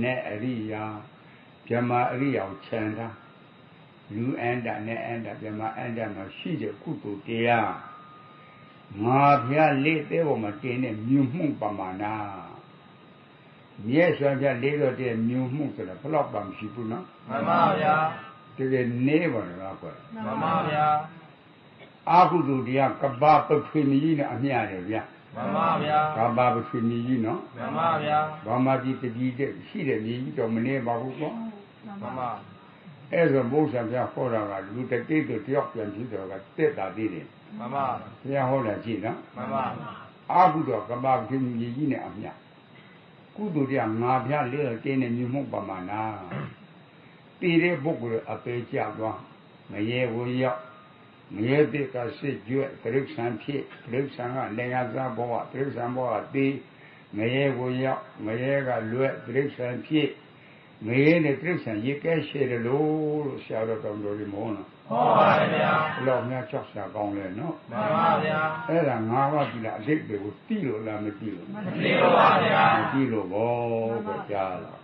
နဲ့အရိယာဗြဟ္မာအရိယာကိုခြံထားလူအန္တနဲ့အန္တဗြဟ္မာအန္တမှာရှိတဲ့ကုသိုလ်တရားငါဖျားလေးသေးပေါ်မှာတင်တဲ့မြုံမှုပမာဏမြဲစွာဖျားလေးတော်တဲ့မြုံမှုဆိုတာဘလောက်ပါမရှိဘူးနော်မှန်ပါဗျာတကယ်နေပါလားကွာမှန်ပါဗျာအာဟုတုတရားကပ္ပပထွေမြည်နဲ့အမျှတယ်ဗျာမှန်ပါဗျာကပ္ပပထွေမြည်ကြီးနော်မှန်ပါဗျာဘာမှဒီတတိတဲ့ရှိတဲ့မြည်ကြီးတော့မနေပါဘူးကွာမှန်ပါအဲ့ဆိုဘုရားဗျာဟောတာကလူတတိတို့တယောက်ပြန်ဖြစ်တော့ကတက်တာသေးတယ်မှန်ပါဘုရားဟောတာရှိနော်မှန်ပါအာဟုတုကပ္ပပထွေမြည်ကြီးနဲ့အမျှကုသိုလ်တရားငါဖျားလေးတင်းတဲ့မြုံမှုပမာဏတည်တဲ့ပုဂ္ဂိုလ်အပေကြသွားမရေဝရောက်မရေတိကစစ်ကျွဲ့တိရစ္ဆာန်ဖြစ်တိရစ္ဆာန်ကနေရာစားဘဝတိရစ္ဆာန်ဘဝတည်မရေဝရောက်မရေကလွဲ့တိရစ္ဆာန်ဖြစ်မရေနဲ့တိရစ္ဆာန်ရေကဲရှည်တယ်လို့ဆရာတော်တော်တော်ကြီးမဟုတ်လားဟောပါဗျာဘလောက်များကြောက်စရာကောင်းလဲနော်မှန်ပါဗျာအဲ့ဒါငါးပါးပြီလားအတိတ်တွေကိုသိလို့လားမသိလို့မသိလို့ပါဗျာမသိလို့ဘောကိုကြားလား